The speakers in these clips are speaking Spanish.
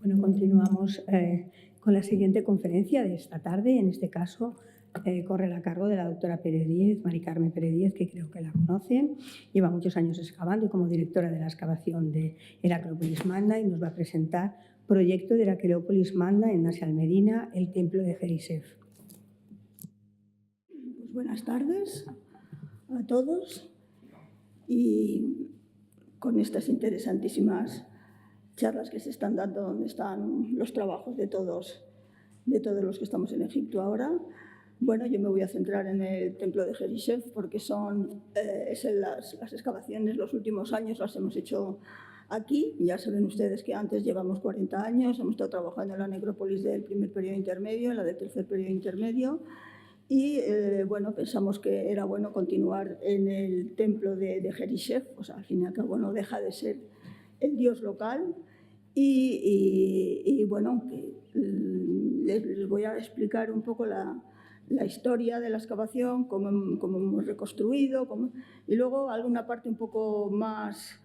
Bueno, continuamos con la siguiente conferencia de esta tarde. En este caso, corre a cargo de la doctora Pérez Díez, Mari Carmen Pérez Díez, que creo que la conocen. Lleva muchos años excavando y como directora de la excavación de Heracleópolis Magna, y nos va a presentar proyecto de Heracleópolis Magna en Nasi al-Medina, el templo de Jerisev. Pues buenas tardes a todos, y con estas interesantísimas charlas que se están dando, donde están los trabajos de todos los que estamos en Egipto ahora. Bueno, yo me voy a centrar en el templo de Jerisev porque son las excavaciones, los últimos años las hemos hecho aquí. Ya saben ustedes que antes llevamos 40 años, hemos estado trabajando en la necrópolis del primer periodo intermedio, en la del tercer periodo intermedio, y bueno, pensamos que era bueno continuar en el templo de Jerisev, pues al fin y al cabo no deja de ser el dios local. Y bueno, les voy a explicar un poco la historia de la excavación, cómo hemos reconstruido, y luego alguna parte un poco más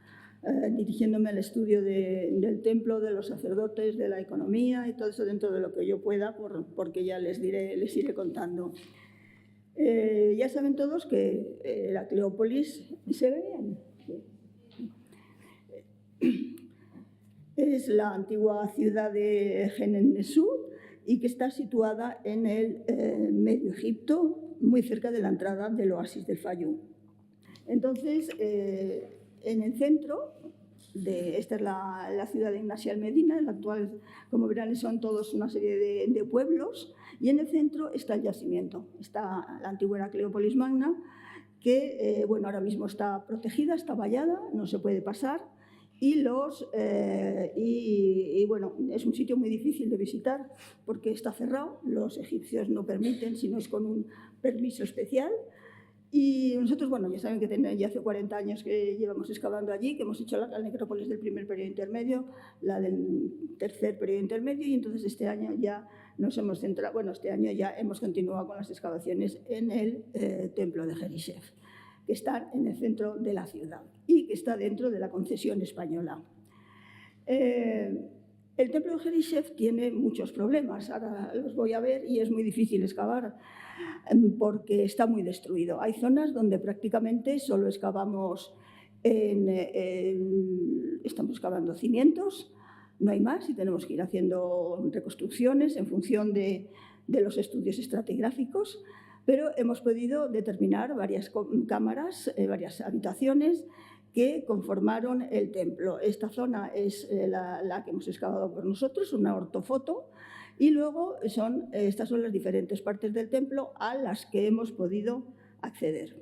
dirigiéndome al estudio del templo, de los sacerdotes, de la economía y todo eso dentro de lo que yo pueda, porque ya les iré contando. Ya saben todos que Heracleópolis se ve bien. Es la antigua ciudad de Jenin-Nesú y que está situada en el Medio Egipto, muy cerca de la entrada del oasis del Fayum. Entonces, en el centro, esta es la ciudad de Nasi al-Medina, la actual, como verán, son todos una serie de pueblos, y en el centro está el yacimiento, está la antigua Heracleópolis Magna, que bueno, ahora mismo está protegida, está vallada, no se puede pasar. Y bueno, es un sitio muy difícil de visitar porque está cerrado, los egipcios no permiten, sino es con un permiso especial. Y nosotros, bueno, ya saben que ya hace 40 años que llevamos excavando allí, que hemos hecho la necrópolis del primer periodo intermedio, la del tercer periodo intermedio, y entonces este año ya nos hemos centrado, bueno, este año ya hemos continuado con las excavaciones en el templo de Jerisev, que está en el centro de la ciudad y que está dentro de la concesión española. El templo de Jerisev tiene muchos problemas, ahora los voy a ver, y es muy difícil excavar porque está muy destruido. Hay zonas donde prácticamente solo excavamos, estamos excavando cimientos, no hay más, y tenemos que ir haciendo reconstrucciones en función de los estudios estratigráficos. Pero hemos podido determinar varias cámaras, varias habitaciones que conformaron el templo. Esta zona es la que hemos excavado por nosotros, una ortofoto, y luego estas son las diferentes partes del templo a las que hemos podido acceder.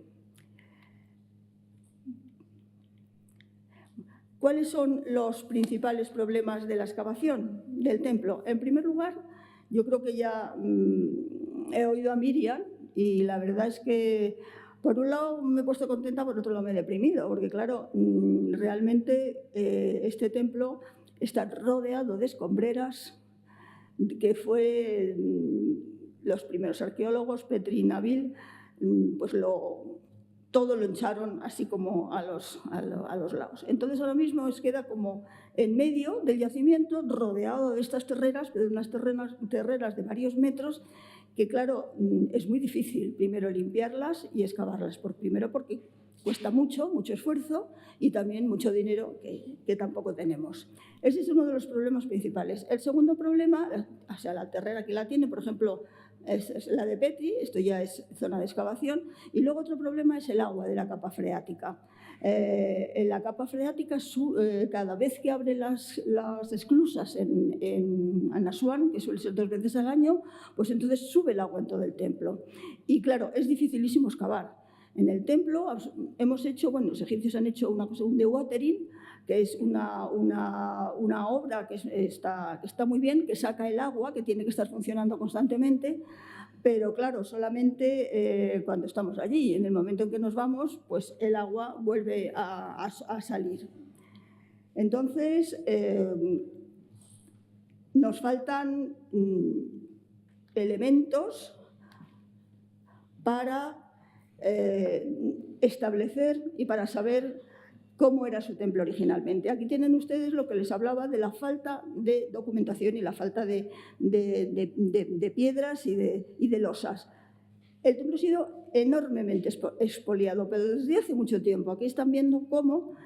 ¿Cuáles son los principales problemas de la excavación del templo? En primer lugar, yo creo que ya he oído a Miriam, y la verdad es que, por un lado, me he puesto contenta, por otro lado me he deprimido, porque, claro, realmente este templo está rodeado de escombreras, que fue los primeros arqueólogos, Petri y Nabil, pues todo lo echaron así como a los lados. Entonces ahora mismo queda como en medio del yacimiento, rodeado de estas terreras, de unas terreras de varios metros, que claro, es muy difícil primero limpiarlas y excavarlas, primero porque cuesta mucho esfuerzo y también mucho dinero que tampoco tenemos. Ese es uno de los problemas principales. El segundo problema, o sea, la terrera que la tiene, por ejemplo, es la de Petri, esto ya es zona de excavación, y luego otro problema es el agua de la capa freática. En la capa freática, cada vez que abre las esclusas en Asuán, que suele ser 2 veces al año, pues entonces sube el agua en todo el templo. Y claro, es dificilísimo excavar. En el templo hemos hecho, bueno, los egipcios han hecho un dewatering, que es una obra que está muy bien, que saca el agua, que tiene que estar funcionando constantemente, pero claro, solamente cuando estamos allí. En el momento en que nos vamos, pues el agua vuelve a salir. Entonces, nos faltan elementos para establecer y para saber cómo era su templo originalmente. Aquí tienen ustedes lo que les hablaba de la falta de documentación y la falta de piedras y de losas. El templo ha sido enormemente expoliado, pero desde hace mucho tiempo. Aquí están viendo cómo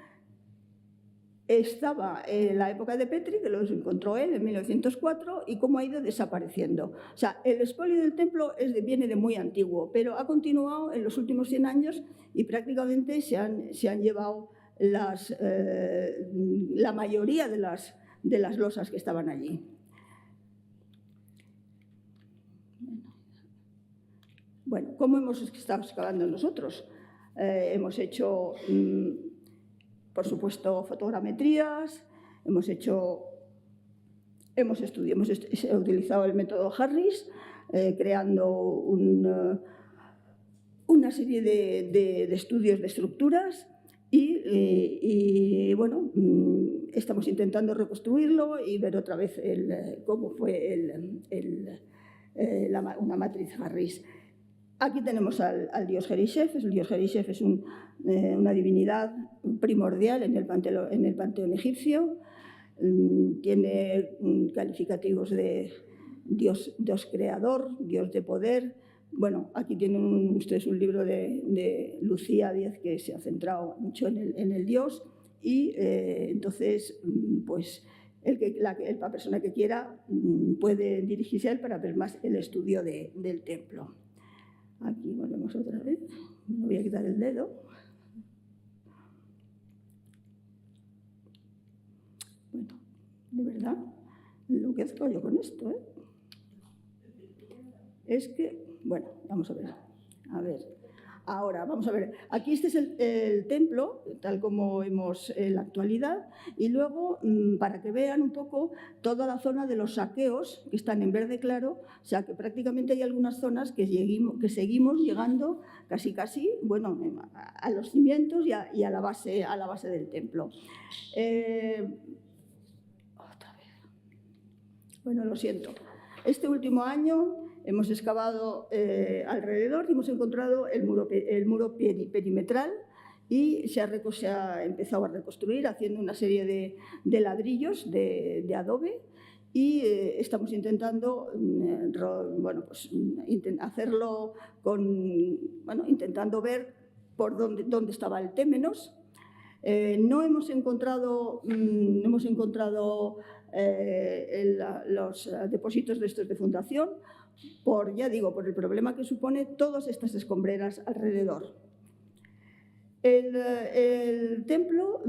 estaba en la época de Petri, que los encontró él en 1904, y cómo ha ido desapareciendo. O sea, el expolio del templo viene de muy antiguo, pero ha continuado en los últimos 100 años y prácticamente se han llevado la mayoría de las losas que estaban allí. Bueno, ¿cómo hemos estado excavando nosotros? Hemos hecho, por supuesto, fotogrametrías, hemos utilizado el método Harris, creando una serie de estudios de estructuras y bueno, estamos intentando reconstruirlo y ver otra vez cómo fue una matriz Harris. Aquí tenemos al dios Herishef. El dios Herishef es una divinidad primordial en el panteón egipcio. Tiene calificativos de dios creador, dios de poder. Bueno, aquí tienen ustedes un libro de Lucía Díez que se ha centrado mucho en el dios y entonces, pues, la persona que quiera puede dirigirse a él para ver más el estudio del templo. Aquí volvemos otra vez. Me voy a quitar el dedo. Bueno, de verdad, lo que hago yo con esto, es que, bueno, vamos a ver. Ahora, vamos a ver. Aquí este es el templo, tal como vemos en la actualidad, y luego, para que vean un poco toda la zona de los saqueos, que están en verde claro, o sea, que prácticamente hay algunas zonas que seguimos llegando casi, bueno, a los cimientos y a la base del templo. Otra vez. Bueno, lo siento. Este último año hemos excavado alrededor y hemos encontrado el muro perimetral y se ha empezado a reconstruir haciendo una serie de ladrillos de adobe y estamos intentando hacerlo intentando ver por dónde estaba el témenos. No hemos encontrado los depósitos de estos de fundación, por el problema que supone todas estas escombreras alrededor. El templo,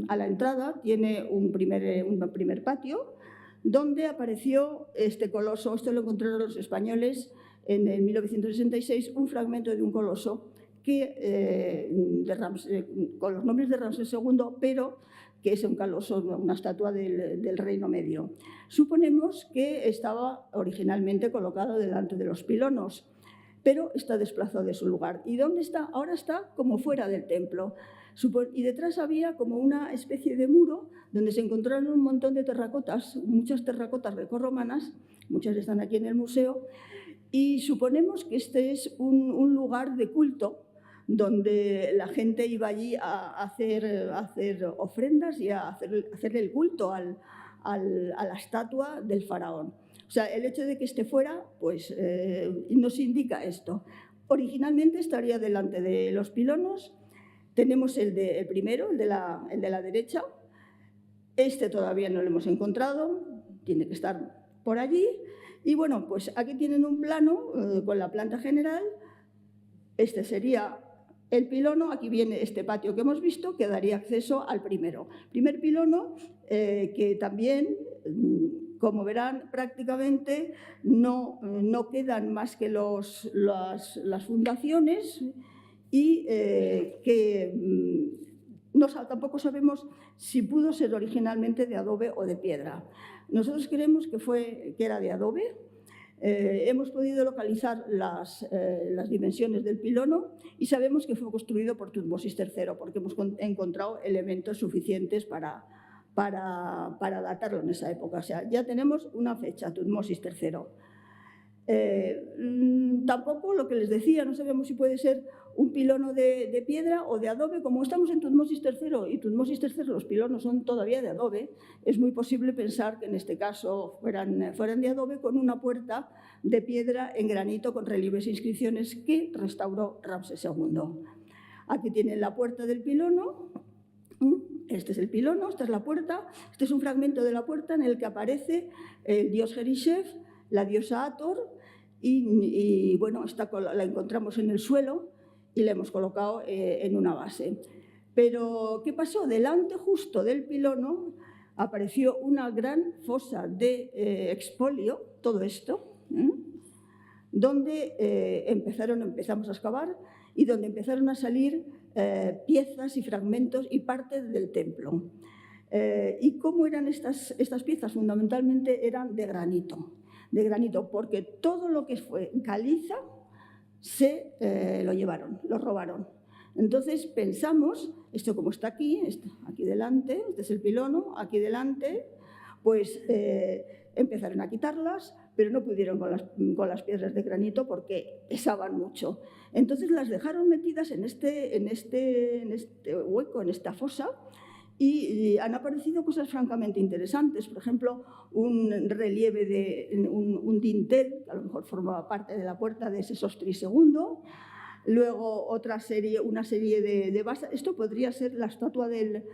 a la entrada, tiene un primer patio donde apareció este coloso. Esto lo encontraron los españoles en 1966, un fragmento de un coloso con los nombres de Ramsés II, pero que es un coloso, una estatua del Reino Medio. Suponemos que estaba originalmente colocado delante de los pilonos, pero está desplazado de su lugar. ¿Y dónde está? Ahora está como fuera del templo. Y detrás había como una especie de muro donde se encontraron un montón de terracotas, muchas terracotas grecorromanas, muchas están aquí en el museo, y suponemos que este es un lugar de culto donde la gente iba allí a hacer ofrendas y a hacerle el culto a la estatua del faraón. O sea, el hecho de que esté fuera, pues nos indica esto. Originalmente estaría delante de los pilonos. Tenemos el primero, el de la derecha. Este todavía no lo hemos encontrado, tiene que estar por allí. Y bueno, pues aquí tienen un plano con la planta general. Este sería el pilono, aquí viene este patio que hemos visto, que daría acceso al primer pilono, que también, como verán, prácticamente no quedan más que las fundaciones y que tampoco sabemos si pudo ser originalmente de adobe o de piedra. Nosotros creemos que era de adobe. Hemos podido localizar las dimensiones del pilono y sabemos que fue construido por Tutmosis III porque hemos encontrado elementos suficientes para datarlo en esa época. O sea, ya tenemos una fecha, Tutmosis III. Tampoco, lo que les decía, no sabemos si puede ser un pilono de piedra o de adobe. Como estamos en Tutmosis III y Tutmosis III los pilonos son todavía de adobe, es muy posible pensar que en este caso fueran de adobe, con una puerta de piedra en granito con relieves e inscripciones que restauró Ramsés II. Aquí tienen la puerta del pilono. Este es el pilono, esta es la puerta. Este es un fragmento de la puerta en el que aparece el dios Herishef, la diosa Hathor, y bueno, la encontramos en el suelo y la hemos colocado en una base. Pero, ¿qué pasó? Delante justo del pilono apareció una gran fosa de expolio, todo esto, donde empezamos a excavar y donde empezaron a salir piezas y fragmentos y partes del templo. ¿Y cómo eran estas piezas? Fundamentalmente eran de granito, porque todo lo que fue caliza se lo llevaron, lo robaron. Entonces pensamos, esto como está aquí delante, este es el pilono, aquí delante, pues empezaron a quitarlas, pero no pudieron con las piedras de granito porque pesaban mucho. Entonces las dejaron metidas en este hueco, en esta fosa, y han aparecido cosas francamente interesantes. Por ejemplo, un relieve un dintel, que a lo mejor formaba parte de la puerta de Sesostris II. Luego una serie de bases. Esto podría ser la estatua de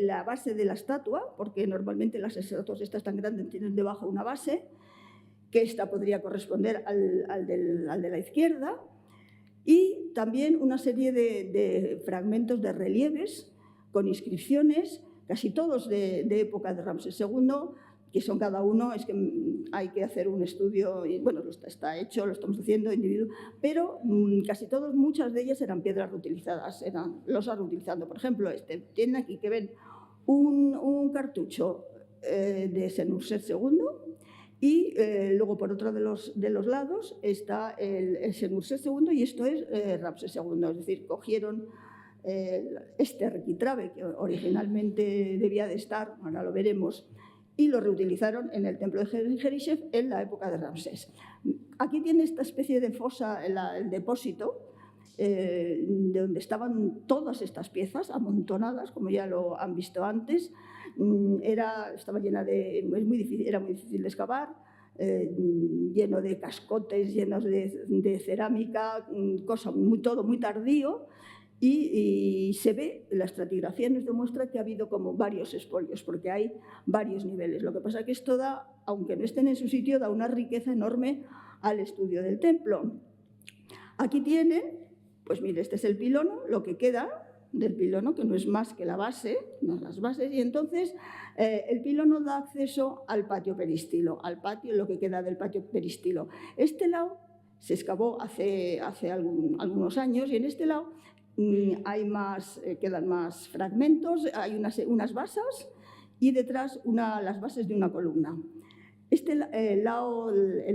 la base de la estatua, porque normalmente las estatuas estas tan grandes tienen debajo una base, que esta podría corresponder al de la izquierda. Y también una serie de fragmentos de relieves con inscripciones, casi todos de época de Ramsés II, que son cada uno, es que hay que hacer un estudio, y bueno, está hecho, lo estamos haciendo individuo, pero casi todos, muchas de ellas eran piedras reutilizadas, los han reutilizando. Por ejemplo, tienen aquí que ven un cartucho de Senusret II, y luego por otro de los lados está el Senusret II, y esto es Ramsés II, es decir, cogieron este arquitrabe que originalmente debía de estar, ahora lo veremos, y lo reutilizaron en el templo de Herishef en la época de Ramsés. Aquí tiene esta especie de fosa, el depósito, de donde estaban todas estas piezas amontonadas, como ya lo han visto antes. Estaba llena era muy difícil de excavar, lleno de cascotes, llenos de cerámica, todo muy tardío. Y se ve, la estratigrafía nos demuestra que ha habido como varios expolios, porque hay varios niveles. Lo que pasa es que esto da, aunque no estén en su sitio, da una riqueza enorme al estudio del templo. Aquí tienen, pues mire, este es el pilono, lo que queda del pilono, que no es más que la base, las bases, y entonces el pilono da acceso al patio peristilo, lo que queda del patio peristilo. Este lado se excavó hace algunos años, y en este lado quedan más fragmentos, hay unas basas y detrás las bases de una columna. El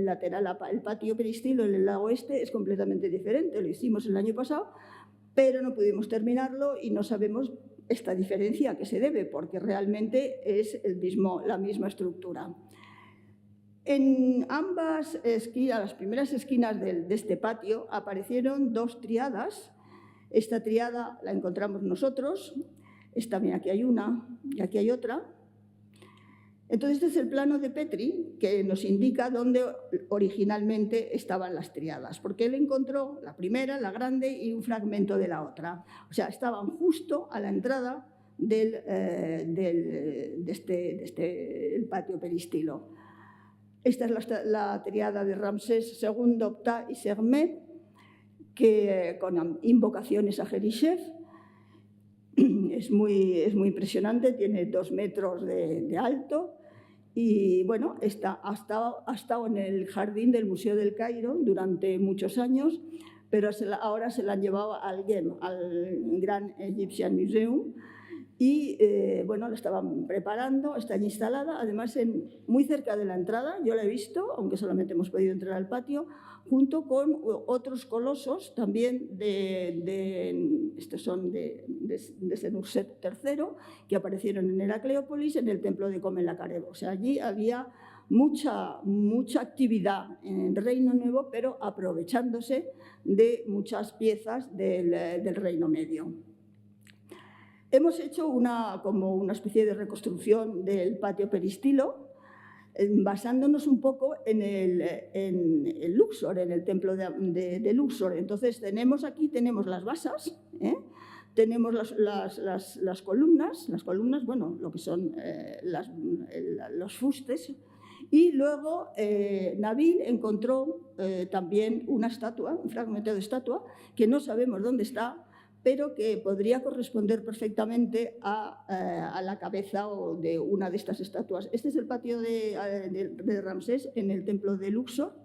lateral, el patio peristilo, el lado oeste, es completamente diferente. Lo hicimos el año pasado, pero no pudimos terminarlo y no sabemos esta diferencia a qué se debe, porque realmente es la misma estructura. En ambas esquinas, las primeras esquinas de este patio, aparecieron dos triadas. Esta triada la encontramos nosotros, mira, aquí hay una y aquí hay otra. Entonces, este es el plano de Petri, que nos indica dónde originalmente estaban las triadas, porque él encontró la primera, la grande, y un fragmento de la otra. O sea, estaban justo a la entrada del patio peristilo. Esta es la triada de Ramsés II, Ptah y Sermet, con invocaciones a Herishef. Es muy impresionante, tiene 2 metros de alto y bueno, ha estado en el jardín del Museo del Cairo durante muchos años, pero ahora se la han llevado al GEM, al Grand Egyptian Museum, y bueno, la estaban preparando, está allí instalada, además muy cerca de la entrada, yo la he visto, aunque solamente hemos podido entrar al patio, junto con otros colosos también estos son de Senusret III, que aparecieron en Heracleópolis, en el templo de Comen la Careb. O sea, allí había mucha actividad en el Reino Nuevo, pero aprovechándose de muchas piezas del Reino Medio. Hemos hecho como una especie de reconstrucción del patio peristilo, basándonos un poco en el Luxor, en el templo de Luxor. Entonces, tenemos las basas, tenemos las columnas, bueno, lo que son los fustes, y luego Nabil encontró también una estatua, un fragmento de estatua, que no sabemos dónde está, pero que podría corresponder perfectamente a la cabeza de una de estas estatuas. Este es el patio de Ramsés en el templo de Luxor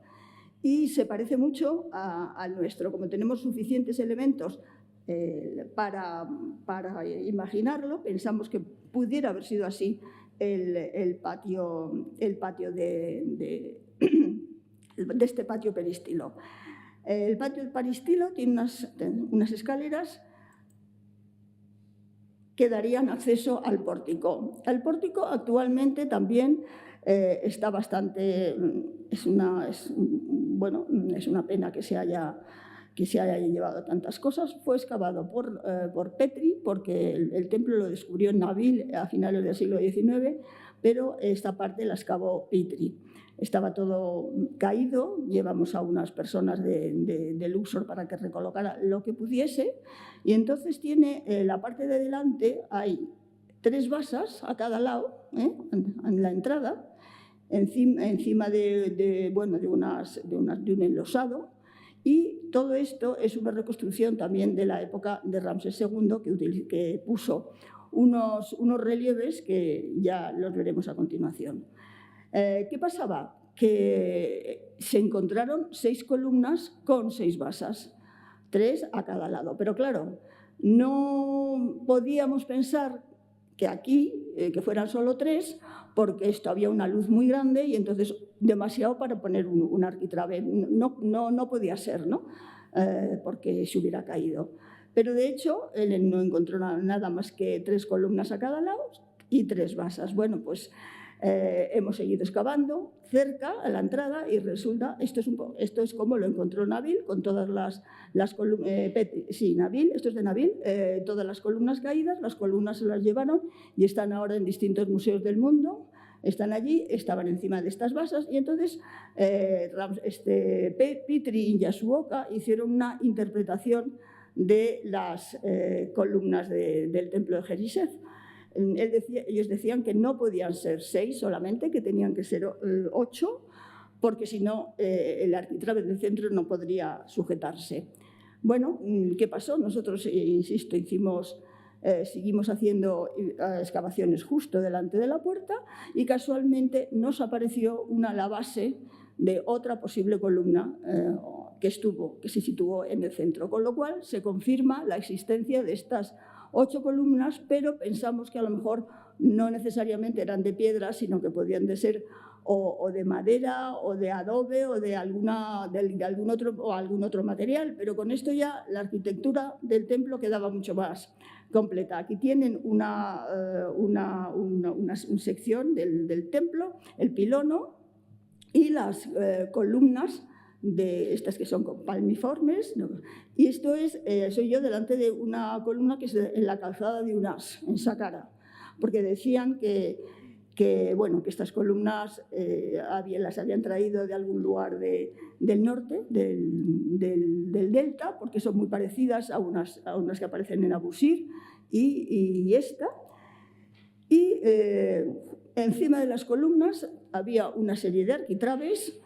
y se parece mucho al nuestro. Como tenemos suficientes elementos para imaginarlo, pensamos que pudiera haber sido así el patio de este patio peristilo. El patio peristilo tiene unas escaleras que darían acceso al pórtico. El pórtico actualmente también está bastante... Es una pena que se haya llevado tantas cosas. Fue excavado por Petri, porque el templo lo descubrió en Nabil a finales del siglo XIX, pero esta parte la excavó Petri. Estaba todo caído, llevamos a unas personas de Luxor para que recolocara lo que pudiese, y entonces tiene la parte de delante, hay 3 basas a cada lado, en la entrada, encima de un enlosado, y todo esto es una reconstrucción también de la época de Ramsés II, que puso unos relieves que ya los veremos a continuación. ¿Qué pasaba? Que se encontraron 6 columnas con 6 basas, 3 a cada lado. Pero claro, no podíamos pensar que aquí, que fueran solo 3, porque esto había una luz muy grande y entonces demasiado para poner un arquitrabe. No podía ser, ¿no? Porque se hubiera caído. Pero de hecho, él no encontró nada más que 3 columnas a cada lado y 3 basas. Bueno, pues hemos seguido excavando cerca a la entrada y resulta, esto es como lo encontró Nabil, con todas las columnas, Nabil, esto es de Nabil, todas las columnas caídas, las columnas se las llevaron y están ahora en distintos museos del mundo, están allí, estaban encima de estas basas y entonces Petri y Yasuoka hicieron una interpretación de las columnas del templo de Jeriseth. Ellos decían que no podían ser 6 solamente, que tenían que ser 8, porque si no el arquitrabe del centro no podría sujetarse. Bueno, ¿qué pasó? Nosotros, insisto, seguimos haciendo excavaciones justo delante de la puerta y casualmente nos apareció la base de otra posible columna que se situó en el centro, con lo cual se confirma la existencia de estas 8 columnas, pero pensamos que a lo mejor no necesariamente eran de piedra, sino que podían de ser o de madera o de adobe o de algún otro material, pero con esto ya la arquitectura del templo quedaba mucho más completa. Aquí tienen una sección del templo, el pilono y las columnas de estas que son palmiformes, ¿no? Y esto soy yo delante de una columna que es en la calzada de Unas, en Saqqara, porque decían que estas columnas las habían traído de algún lugar del norte, del delta, porque son muy parecidas a unas que aparecen en Abusir y esta. Y encima de las columnas había una serie de arquitrabes,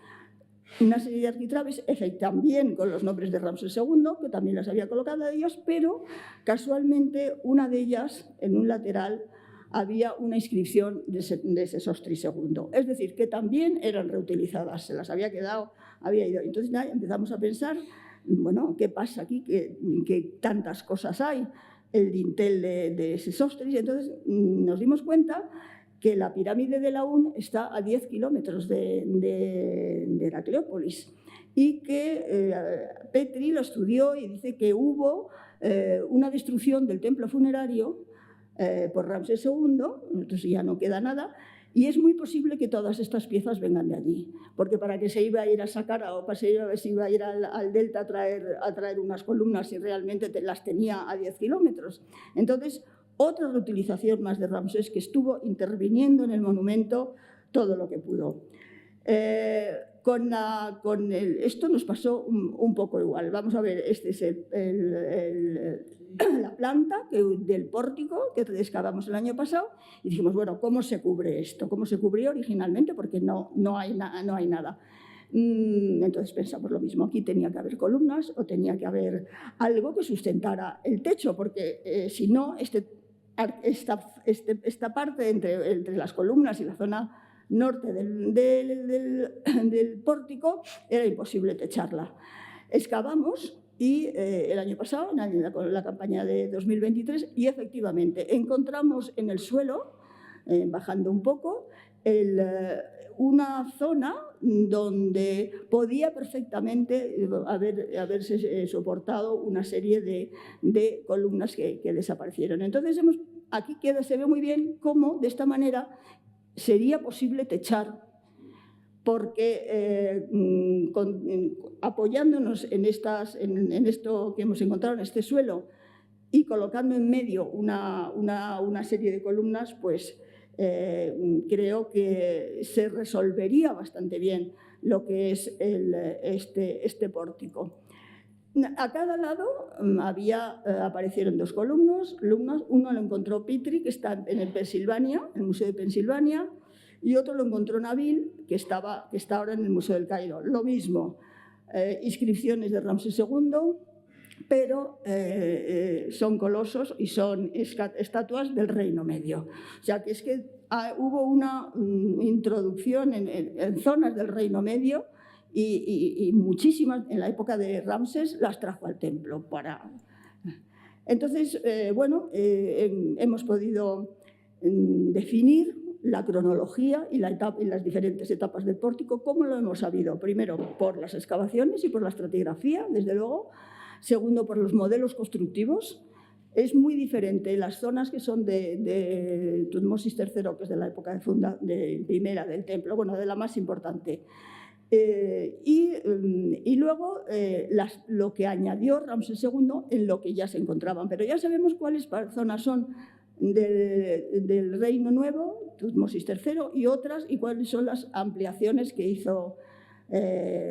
también con los nombres de Ramsés II, que también las había colocado ellos, pero casualmente una de ellas, en un lateral, había una inscripción de Sesostri II. Es decir, que también eran reutilizadas, se las había quedado, había ido. Entonces empezamos a pensar, bueno, ¿qué pasa aquí? Que tantas cosas hay, el dintel de Sesostri, y entonces nos dimos cuenta que la pirámide de Laún está a 10 kilómetros de Heracleópolis y que Petri lo estudió y dice que hubo una destrucción del templo funerario por Ramsés II, entonces ya no queda nada, Y es muy posible que todas estas piezas vengan de allí, porque para qué se iba a ir a Saqqara o para se iba a ir al delta a traer unas columnas si realmente las tenía a 10 kilómetros. Entonces, otra reutilización más de Ramsés, que estuvo interviniendo en el monumento todo lo que pudo. Esto nos pasó un poco igual. Vamos a ver, este es la planta del pórtico que excavamos el año pasado y dijimos, bueno, ¿cómo se cubre esto? ¿Cómo se cubrió originalmente? Porque no hay nada. Entonces pensamos lo mismo, aquí tenía que haber columnas o tenía que haber algo que sustentara el techo, porque si no, esta parte entre las columnas y la zona norte del pórtico era imposible techarla. Excavamos y el año pasado, en la campaña de 2023, y efectivamente encontramos en el suelo, bajando un poco, una zona donde podía perfectamente haberse soportado una serie de columnas que desaparecieron. Entonces, aquí se ve muy bien cómo, de esta manera, sería posible techar, porque apoyándonos en esto que hemos encontrado, en este suelo, y colocando en medio una serie de columnas, pues creo que se resolvería bastante bien lo que es este pórtico. A cada lado aparecieron dos columnas. Uno lo encontró Petrie, que está en el Museo de Pensilvania, y otro lo encontró Nabil, que está ahora en el Museo del Cairo. Lo mismo, inscripciones de Ramsés II, pero son colosos y son estatuas del Reino Medio. O sea, que es que hubo una introducción en zonas del Reino Medio y muchísimas, en la época de Ramsés, las trajo al templo. Entonces, hemos podido definir la cronología y las diferentes etapas del pórtico. ¿Cómo lo hemos sabido? Primero, por las excavaciones y por la estratigrafía, desde luego. Segundo, por los modelos constructivos. Es muy diferente las zonas que son de Tutmosis III, que es de la época primera del templo, bueno, de la más importante. Y luego lo que añadió Ramsés II en lo que ya se encontraban. Pero ya sabemos cuáles zonas son del Reino Nuevo, Tutmosis III, y otras, y cuáles son las ampliaciones que hizo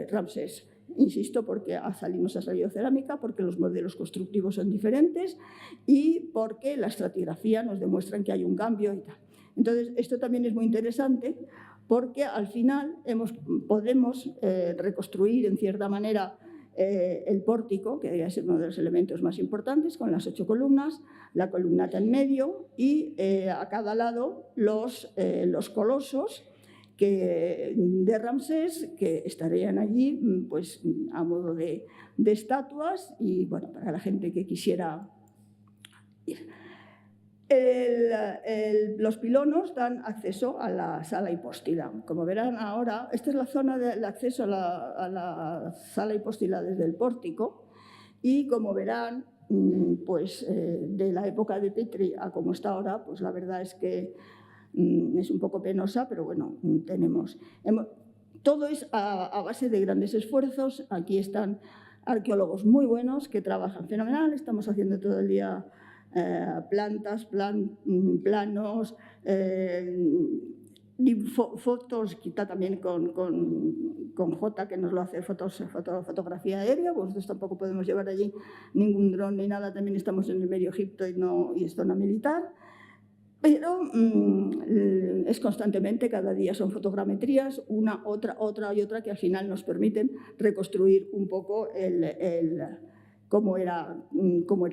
Ramsés. Insisto, porque salimos a salido cerámica, porque los modelos constructivos son diferentes y porque la estratigrafía nos demuestra que hay un cambio y tal. Entonces, esto también es muy interesante porque al final podemos reconstruir en cierta manera el pórtico, que debería ser uno de los elementos más importantes, con las 8 columnas, la columnata en medio y a cada lado los colosos de Ramsés, que estarían allí pues, a modo de estatuas y bueno, para la gente que quisiera ir. Los pilonos dan acceso a la sala hipóstila. Como verán ahora, esta es la zona del acceso a la sala hipóstila desde el pórtico y como verán, pues de la época de Petrie a como está ahora, pues la verdad es que es un poco penosa, pero bueno, todo es a base de grandes esfuerzos. Aquí están arqueólogos muy buenos que trabajan fenomenal. Estamos haciendo todo el día plantas, planos, fotos, quizá también con J, que nos lo hace fotografía aérea. Nosotros tampoco podemos llevar allí ningún dron ni nada. También estamos en el Medio Egipto y es zona militar. Pero es constantemente, cada día son fotogrametrías, una, otra y otra, que al final nos permiten reconstruir un poco cómo era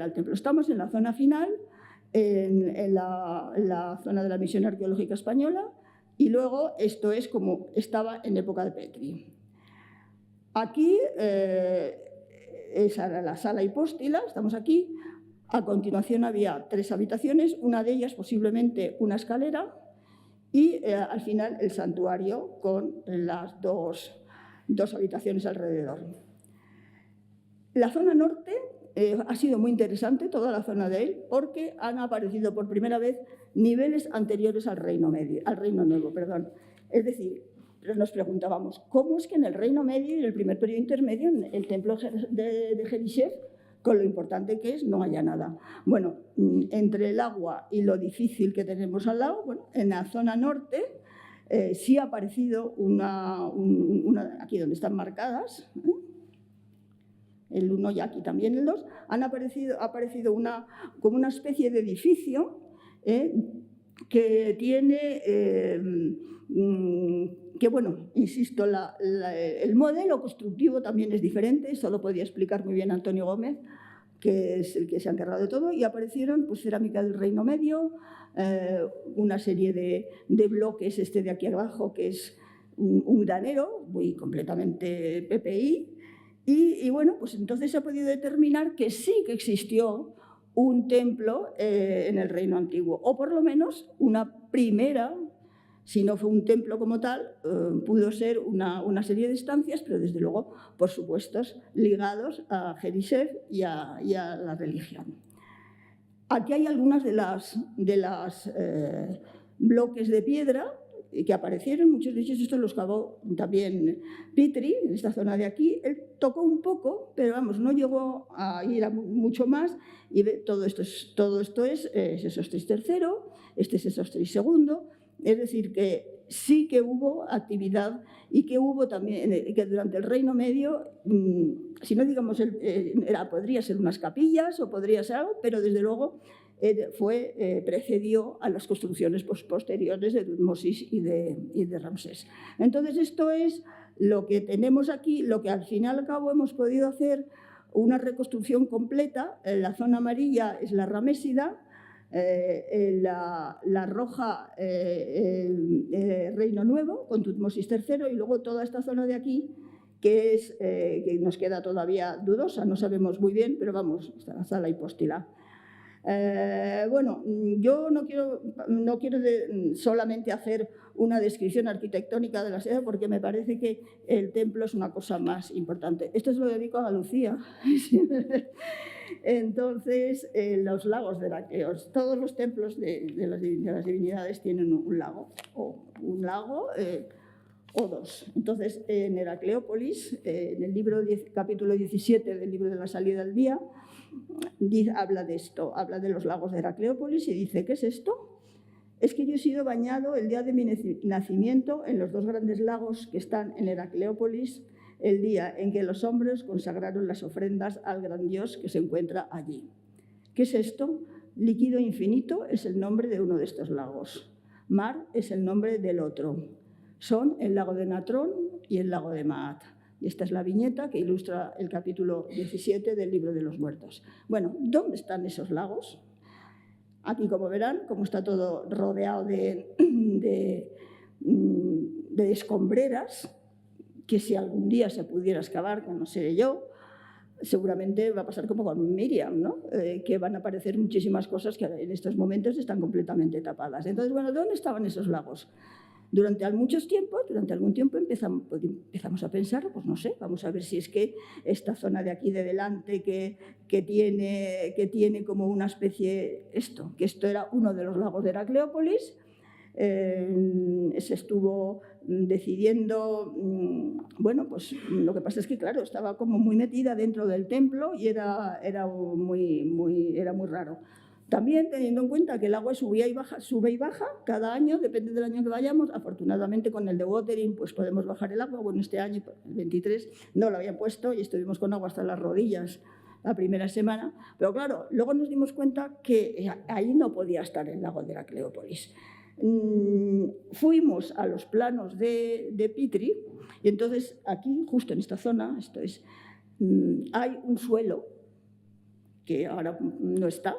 el templo. Estamos en la zona final, en la zona de la Misión Arqueológica Española, y luego esto es como estaba en época de Petrie. Aquí esa era la sala hipóstila, estamos aquí. A continuación había 3 habitaciones, una de ellas posiblemente una escalera y al final el santuario con las dos habitaciones alrededor. La zona norte ha sido muy interesante toda la zona de él, porque han aparecido por primera vez niveles anteriores al Reino Nuevo. Es decir, nos preguntábamos, ¿cómo es que en el Reino Medio y en el primer periodo intermedio, en el templo de Jerisev, con lo importante que es, no haya nada? Bueno, entre el agua y lo difícil que tenemos al lado, bueno, en la zona norte sí ha aparecido aquí donde están marcadas, el 1 y aquí también el 2, ha aparecido como una especie de edificio que tiene, que bueno, insisto, el modelo constructivo también es diferente, eso lo podía explicar muy bien Antonio Gómez, que es el que se ha encargado de todo, y aparecieron pues, cerámica del Reino Medio, una serie de bloques, de aquí abajo, que es un granero, muy completamente PPI, y bueno, pues entonces se ha podido determinar que sí que existió un templo en el Reino Antiguo, o por lo menos una primera, si no fue un templo como tal, pudo ser una serie de estancias, pero desde luego, por supuesto, ligados a Jerisev y a la religión. Aquí hay algunas de las bloques de piedra que aparecieron, muchos de ellos estos los cavó también Petrie, en esta zona de aquí. Él tocó un poco, pero vamos, no llegó a ir a mucho más, y todo esto es Sesostris III, este es Sesostris II, es decir, que sí que hubo actividad y que hubo también, que durante el Reino Medio, si no digamos, podría ser unas capillas o podría ser algo, pero desde luego precedió a las construcciones posteriores de Tutmosis y de Ramsés. Entonces, esto es lo que tenemos aquí, lo que al fin y al cabo hemos podido hacer una reconstrucción completa. La zona amarilla es la Ramésida, la roja Reino Nuevo con Tutmosis III, y luego toda esta zona de aquí que nos queda todavía dudosa, no sabemos muy bien, pero vamos, está la sala hipóstila. Bueno, yo no quiero solamente hacer una descripción arquitectónica de la sede, porque me parece que el templo es una cosa más importante. Esto se lo dedico a Lucía. Entonces, los lagos de Heracleos, todos los templos de las divinidades tienen un lago, o dos. Entonces, en Heracleópolis, en el capítulo 17 del libro de la salida del día, habla de esto, habla de los lagos de Heracleópolis y dice, ¿qué es esto? Es que yo he sido bañado el día de mi nacimiento en los dos grandes lagos que están en Heracleópolis, el día en que los hombres consagraron las ofrendas al gran Dios que se encuentra allí. ¿Qué es esto? Líquido infinito es el nombre de uno de estos lagos. Mar es el nombre del otro. Son el lago de Natrón y el lago de Maat. Y esta es la viñeta que ilustra el capítulo 17 del libro de los muertos. Bueno, ¿dónde están esos lagos? Aquí, como verán, como está todo rodeado de escombreras, que si algún día se pudiera excavar, que no sé yo, seguramente va a pasar como con Miriam, ¿no? Que van a aparecer muchísimas cosas que en estos momentos están completamente tapadas. Entonces, bueno, ¿dónde estaban esos lagos? Durante algún tiempo empezamos a pensar, pues no sé, vamos a ver si es que esta zona de aquí de delante que tiene como una especie, que esto era uno de los lagos de Heracleópolis, se estuvo decidiendo, bueno, pues lo que pasa es que, claro, estaba como muy metida dentro del templo y era muy raro. También teniendo en cuenta que el agua sube y baja cada año, depende del año que vayamos. Afortunadamente con el de watering pues podemos bajar el agua. Bueno, este año, el 23, no lo habían puesto y estuvimos con agua hasta las rodillas la primera semana. Pero claro, luego nos dimos cuenta que ahí no podía estar el lago de Heracleópolis. Fuimos a los planos de Petrie y entonces aquí, justo en esta zona, hay un suelo que ahora no está,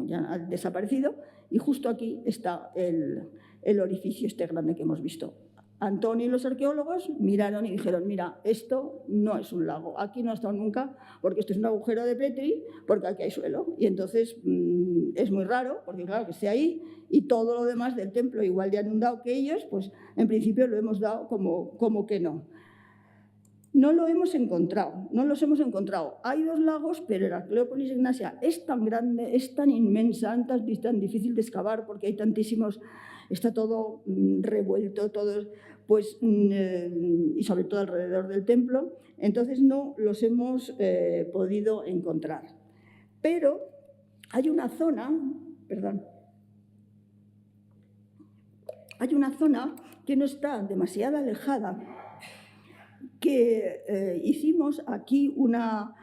ya ha desaparecido, y justo aquí está el orificio grande que hemos visto. Antonio y los arqueólogos miraron y dijeron, mira, esto no es un lago, aquí no ha estado nunca, porque esto es un agujero de Petrie, porque aquí hay suelo. Y entonces es muy raro, porque claro, que esté ahí, y todo lo demás del templo, igual de inundado que ellos, pues en principio lo hemos dado como que no. No lo hemos encontrado, no los hemos encontrado. Hay 2 lagos, pero Heracleópolis Ignacia es tan grande, es tan inmensa, tan difícil de excavar porque hay tantísimos, está todo revuelto, todo, pues, y sobre todo alrededor del templo, entonces no los hemos podido encontrar. Pero hay una zona, hay una zona que no está demasiado alejada, que hicimos aquí una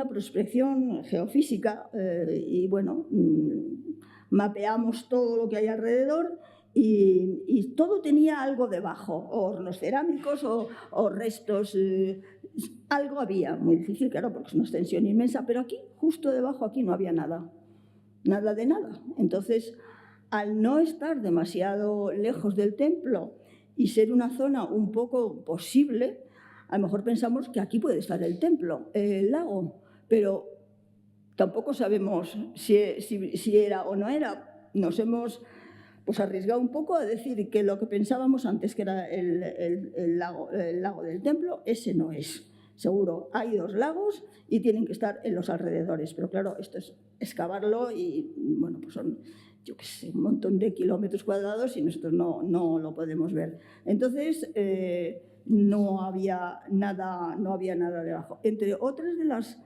prospección geofísica y, bueno, mapeamos todo lo que hay alrededor y todo tenía algo debajo, o hornos cerámicos o restos, algo había, muy difícil, claro, porque es una extensión inmensa, pero aquí, justo debajo, aquí no había nada, nada de nada. Entonces, al no estar demasiado lejos del templo y ser una zona un poco posible, a lo mejor pensamos que aquí puede estar el templo, el lago, pero tampoco sabemos si era o no era. Nos hemos arriesgado un poco a decir que lo que pensábamos antes que era el lago del templo, ese no es. Seguro, hay 2 lagos y tienen que estar en los alrededores, pero claro, esto es excavarlo y, bueno, pues son, yo qué sé, un montón de kilómetros cuadrados y nosotros no lo podemos ver. Entonces, no había nada debajo. Entre otras de las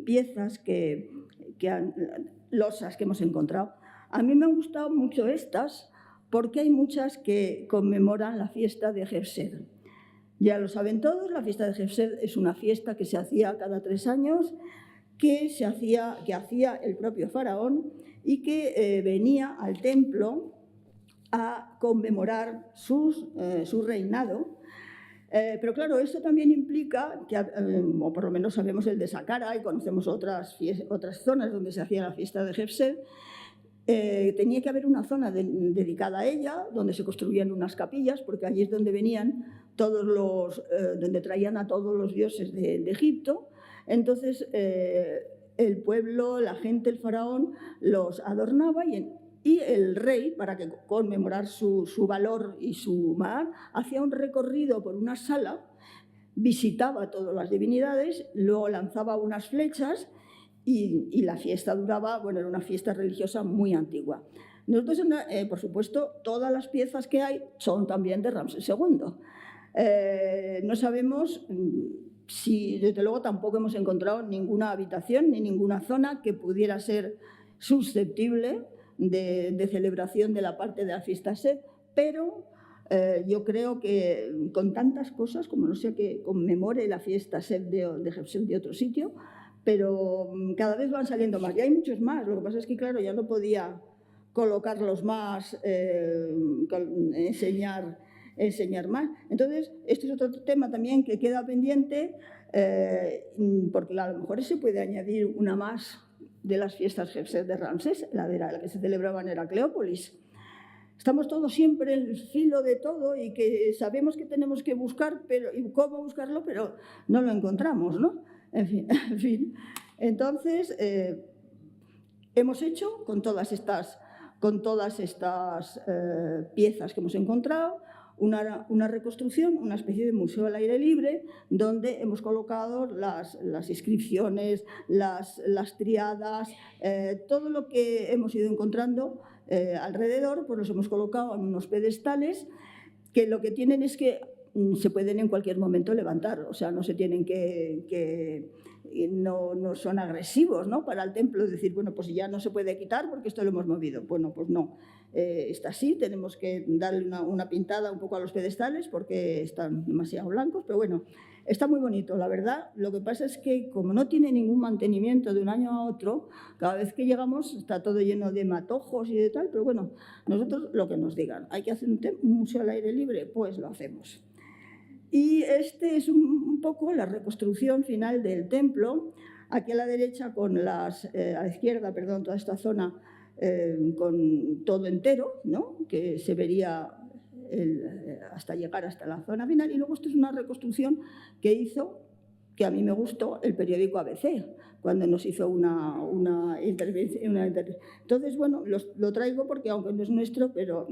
piezas losas que hemos encontrado, a mí me han gustado mucho estas porque hay muchas que conmemoran la fiesta de Jefsed. Ya lo saben todos, la fiesta de Jefsed es una fiesta que se hacía cada 3 años, que hacía el propio faraón y que venía al templo a conmemorar su reinado. Pero claro, esto también implica, o por lo menos sabemos el de Saqqara y conocemos otras zonas donde se hacía la fiesta de Jefsed, tenía que haber una zona dedicada a ella, donde se construían unas capillas, porque allí es donde venían donde traían a todos los dioses de Egipto. Entonces, el pueblo, la gente, el faraón, los adornaba y el rey, para conmemorar su valor y su mar, hacía un recorrido por una sala, visitaba todas las divinidades, luego lanzaba unas flechas y la fiesta duraba, bueno, era una fiesta religiosa muy antigua. Nosotros, por supuesto, todas las piezas que hay son también de Ramsés II. No sabemos si, desde luego, tampoco hemos encontrado ninguna habitación ni ninguna zona que pudiera ser susceptible de celebración de la parte de la fiesta Sed, pero yo creo que con tantas cosas, como no sé que conmemore la fiesta Sed de Jefsed de otro sitio, pero cada vez van saliendo más. Y hay muchos más, lo que pasa es que, claro, ya no podía colocarlos más, enseñar más. Entonces, este es otro tema también que queda pendiente, porque a lo mejor se puede añadir una más de las fiestas Jefsed de Ramsés, la que se celebraba en Heracleópolis. Estamos todos siempre en el filo de todo y que sabemos que tenemos que buscar y cómo buscarlo, pero no lo encontramos, ¿no? En fin. Entonces, hemos hecho con todas estas piezas que hemos encontrado una reconstrucción, una especie de museo al aire libre, donde hemos colocado las inscripciones, las triadas, todo lo que hemos ido encontrando alrededor, pues los hemos colocado en unos pedestales que lo que tienen es que se pueden en cualquier momento levantar, o sea, no se tienen no son agresivos, ¿no?, para el templo, es decir, bueno, pues ya no se puede quitar porque esto lo hemos movido. Bueno, pues no, está así, tenemos que darle una pintada un poco a los pedestales porque están demasiado blancos, pero bueno, está muy bonito, la verdad. Lo que pasa es que como no tiene ningún mantenimiento de un año a otro, cada vez que llegamos está todo lleno de matojos y de tal, pero bueno, nosotros lo que nos digan, hay que hacer un museo al aire libre, pues lo hacemos. Y este es un poco la reconstrucción final del templo. Aquí a la derecha, a la izquierda, perdón, toda esta zona con todo entero, ¿no?, que se vería hasta llegar hasta la zona final. Y luego esto es una reconstrucción que hizo, que a mí me gustó, el periódico ABC, cuando nos hizo una intervención. Entonces, bueno, lo traigo porque, aunque no es nuestro, pero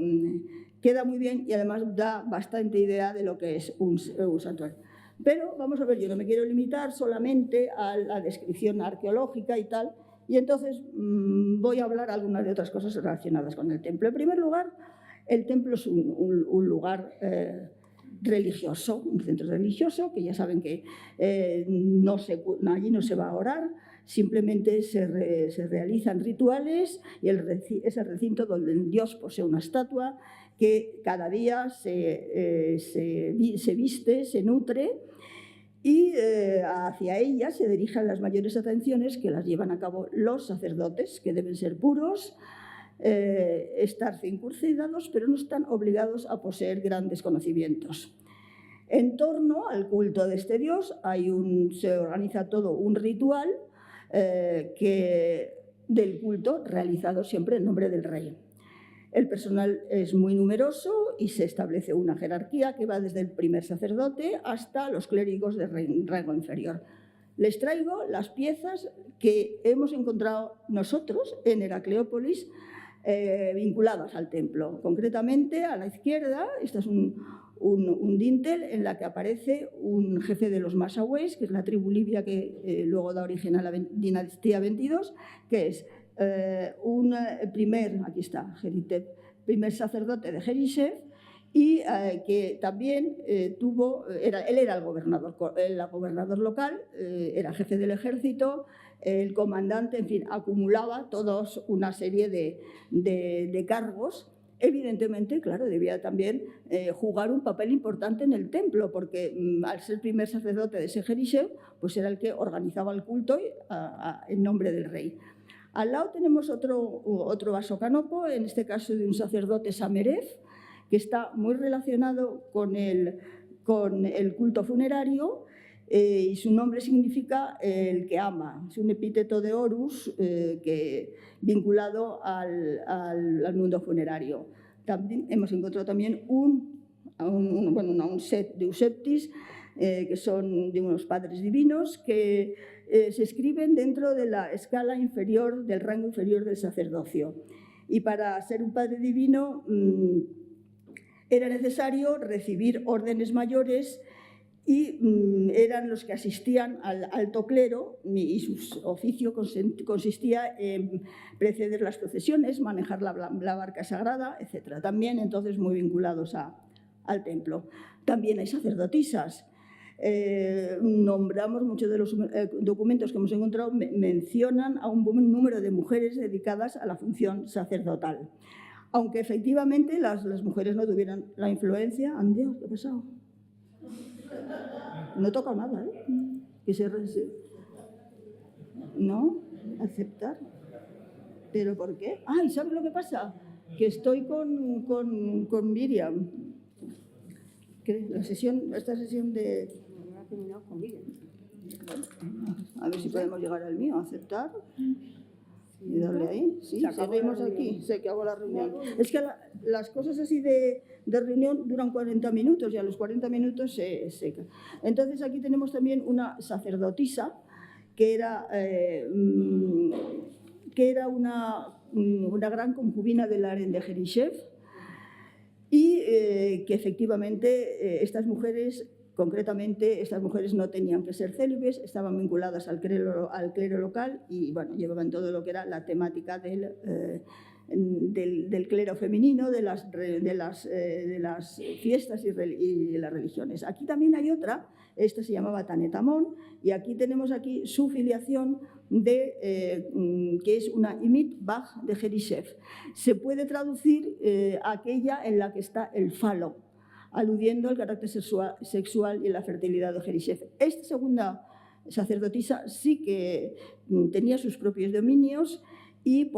queda muy bien y además da bastante idea de lo que es un santuario. Pero vamos a ver, yo no me quiero limitar solamente a la descripción arqueológica y tal, y entonces voy a hablar algunas de otras cosas relacionadas con el templo. En primer lugar, el templo es un lugar religioso, un centro religioso, que ya saben que allí no se va a orar, simplemente se realizan rituales y es el recinto donde Dios posee una estatua que cada día se viste, se nutre, y hacia ella se dirigen las mayores atenciones que las llevan a cabo los sacerdotes, que deben ser puros, estar circuncidados, pero no están obligados a poseer grandes conocimientos. En torno al culto de este dios se organiza todo un ritual del culto realizado siempre en nombre del rey. El personal es muy numeroso y se establece una jerarquía que va desde el primer sacerdote hasta los clérigos de rango inferior. Les traigo las piezas que hemos encontrado nosotros en Heracleópolis vinculadas al templo. Concretamente, a la izquierda, este es un dintel en la que aparece un jefe de los Massahués, que es la tribu libia que luego da origen a la dinastía 22, que es aquí está, primer sacerdote de Jerisev, y que también él era el gobernador local, era jefe del ejército, el comandante, en fin, acumulaba toda una serie de cargos. Evidentemente, claro, debía también jugar un papel importante en el templo, porque al ser primer sacerdote de ese Jerisev, pues era el que organizaba el culto en nombre del rey. Al lado tenemos otro vasocanopo, en este caso de un sacerdote Samerev, que está muy relacionado con el culto funerario, y su nombre significa el que ama. Es un epíteto de Horus vinculado al mundo funerario. También hemos encontrado también un set de Euseptis, que son de unos padres divinos, que se escriben dentro de la escala inferior, del rango inferior del sacerdocio. Y para ser un padre divino era necesario recibir órdenes mayores y eran los que asistían al alto clero, y su oficio consistía en preceder las procesiones, manejar la barca sagrada, etc. También entonces muy vinculados al templo. También hay sacerdotisas. Nombramos muchos de los documentos que hemos encontrado, mencionan a un buen número de mujeres dedicadas a la función sacerdotal. Aunque efectivamente las mujeres no tuvieran la influencia. ¡Ande! ¿Qué ha pasado? No toca nada, ¿eh? ¿No? ¿Aceptar? ¿Pero por qué? ¡Ay! ¿Sabes lo que pasa? Que estoy con Miriam. Esta sesión de... Ha terminado con Miriam. A ver si podemos llegar al mío. ¿Aceptar? Y darle ahí. Sí, seguimos aquí. Sé que hago la reunión. Es que las cosas así de reunión duran 40 minutos y a los 40 minutos se seca. Entonces aquí tenemos también una sacerdotisa que era una gran concubina del harén de Jerisev, y que efectivamente estas mujeres no tenían que ser célibes, estaban vinculadas al clero local y bueno, llevaban todo lo que era la temática del clero femenino, de las fiestas y de las religiones. Aquí también hay otra, esta se llamaba Tanet Amón, y aquí tenemos su filiación que es una Imit Baj de Jerisev. Se puede traducir aquella en la que está el falo, aludiendo al carácter sexual y la fertilidad de Jerisev. Esta segunda sacerdotisa sí que tenía sus propios dominios y